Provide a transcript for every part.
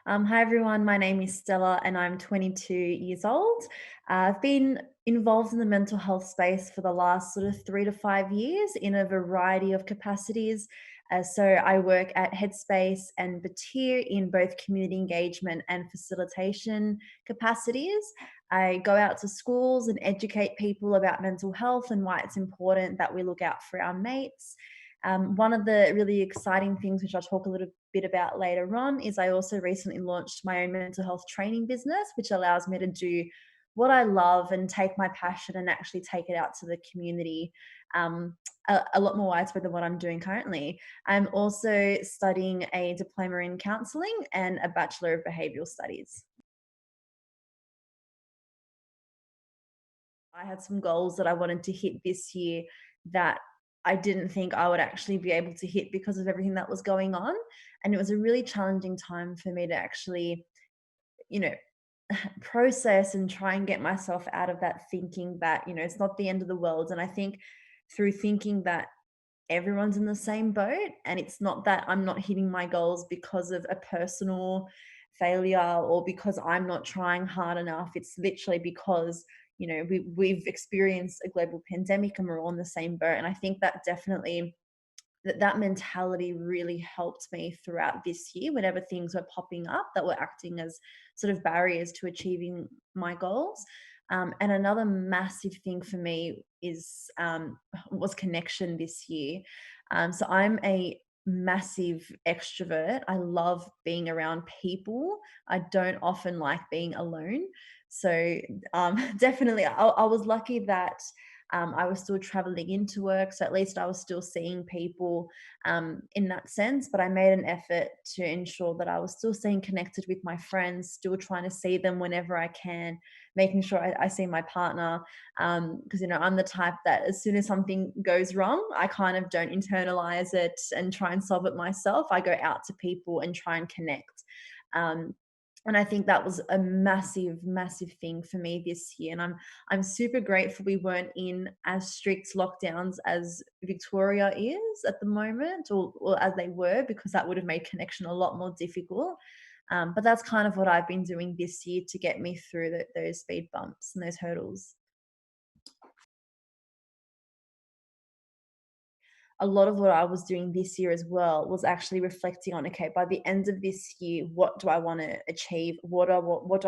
Hi everyone, my name is Stella and I'm 22 years old. I've been involved in the mental health space for the last sort of 3 to 5 years in a variety of capacities. So I work at Headspace and Batyr in both community engagement and facilitation capacities. I go out to schools and educate people about mental health and why it's important that we look out for our mates. One of the really exciting things, which I'll talk a little bit about later on, is I also recently launched my own mental health training business, which allows me to do what I love and take my passion and actually take it out to the community a lot more widespread than what I'm doing currently. I'm also studying a diploma in counselling and a Bachelor of Behavioural Studies. I had some goals that I wanted to hit this year that I didn't think I would actually be able to hit because of everything that was going on. And it was a really challenging time for me to actually, you know, process and try and get myself out of that thinking that, it's not the end of the world. And I think through thinking that everyone's in the same boat and it's not that I'm not hitting my goals because of a personal failure or because I'm not trying hard enough. It's literally because, we've experienced a global pandemic and we're all in the same boat. And I think that definitely that mentality really helped me throughout this year whenever things were popping up that were acting as sort of barriers to achieving my goals. And another massive thing for me is was connection this year. So I'm a massive extrovert. I love being around people. I don't often like being alone. So definitely, I was lucky that I was still traveling into work, so at least I was still seeing people in that sense. But I made an effort to ensure that I was still staying connected with my friends, still trying to see them whenever I can, making sure I see my partner. Because, I'm the type that as soon as something goes wrong, I kind of don't internalize it and try and solve it myself. I go out to people and try and connect. Um, and I think that was a massive, massive thing for me this year. And I'm super grateful we weren't in as strict lockdowns as Victoria is at the moment, or as they were, because that would have made connection a lot more difficult. But that's kind of what I've been doing this year to get me through those speed bumps and those hurdles. A lot of what I was doing this year as well was actually reflecting on, okay, by the end of this year, what do I want to achieve? What do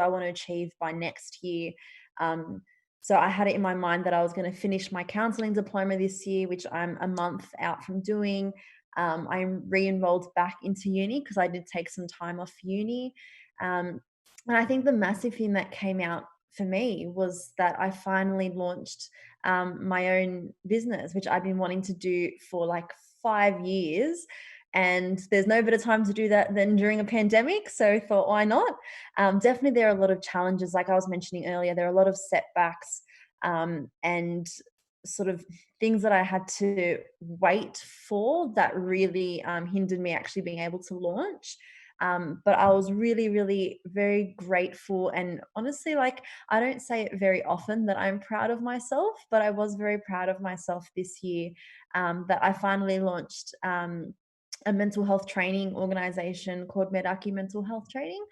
I want to achieve by next year? Um, so I had it in my mind that I was going to finish my counseling diploma this year, which I'm a month out from doing. I'm re-enrolled back into uni because I did take some time off uni. Um, and I think the massive thing that came out for me was that I finally launched my own business, which I've been wanting to do for like 5 years. And there's no better time to do that than during a pandemic. So I thought, why not? Definitely, there are a lot of challenges. Like I was mentioning earlier, there are a lot of setbacks and sort of things that I had to wait for that really hindered me actually being able to launch. But I was really, really very grateful. And honestly, like, I don't say it very often that I'm proud of myself, but I was very proud of myself this year that I finally launched a mental health training organization called Medaki Mental Health Training.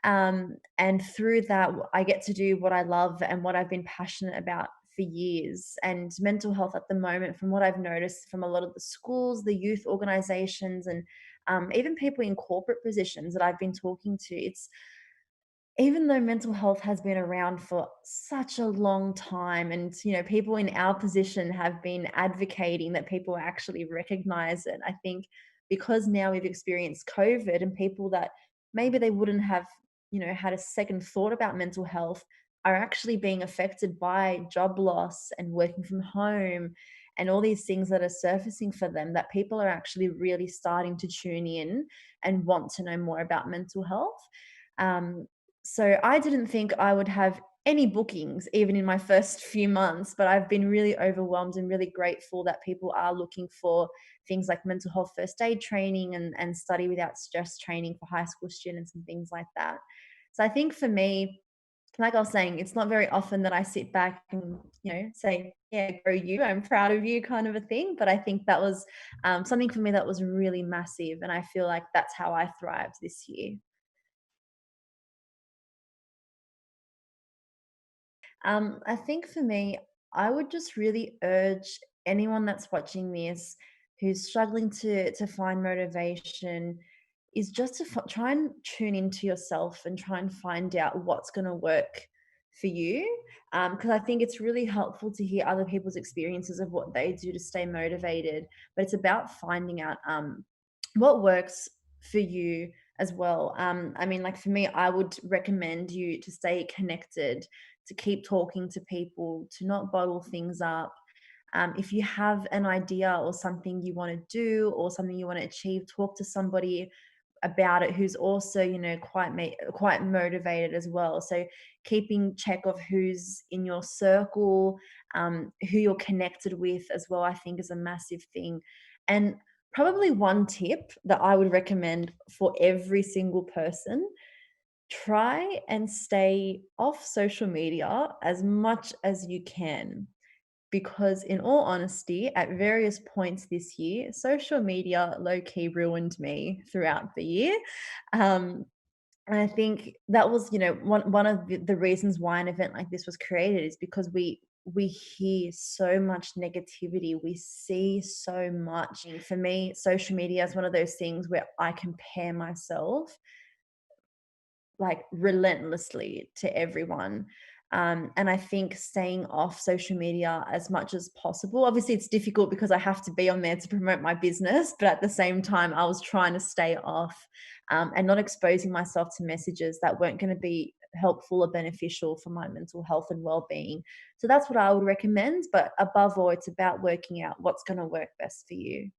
And through that, I get to do what I love and what I've been passionate about for years. And mental health at the moment, from what I've noticed from a lot of the schools, the youth organizations, and even people in corporate positions that I've been talking to, it's even though mental health has been around for such a long time, and people in our position have been advocating that people actually recognize it. I think because now we've experienced COVID, and people that maybe they wouldn't have had a second thought about mental health are actually being affected by job loss and working from home and all these things that are surfacing for them, that people are actually really starting to tune in and want to know more about mental health. um, so I didn't think I would have any bookings even in my first few months, but I've been really overwhelmed and really grateful that people are looking for things like mental health first aid training and study without stress training for high school students and things like that. So I think for me, like I was saying, it's not very often that I sit back and, say, yeah, go you, I'm proud of you kind of a thing. But I think that was something for me that was really massive. And I feel like that's how I thrived this year. I think for me, I would just really urge anyone that's watching this who's struggling to find motivation is just to try and tune into yourself and try and find out what's going to work for you. Because I think it's really helpful to hear other people's experiences of what they do to stay motivated. But it's about finding out what works for you as well. I mean, like for me, I would recommend you to stay connected, to keep talking to people, to not bottle things up. If you have an idea or something you want to do or something you want to achieve, talk to somebody about it who's also, quite motivated as well. So keeping check of who's in your circle, who you're connected with as well, I think is a massive thing. And probably one tip that I would recommend for every single person: try and stay off social media as much as you can. Because, in all honesty, at various points this year, social media low key ruined me throughout the year. Um, and I think that was, one of the reasons why an event like this was created, is because we hear so much negativity, we see so much. And for me, social media is one of those things where I compare myself like relentlessly to everyone. And I think staying off social media as much as possible. Obviously, it's difficult because I have to be on there to promote my business, but at the same time, I was trying to stay off, and not exposing myself to messages that weren't going to be helpful or beneficial for my mental health and well-being. So that's what I would recommend. But above all, it's about working out what's going to work best for you.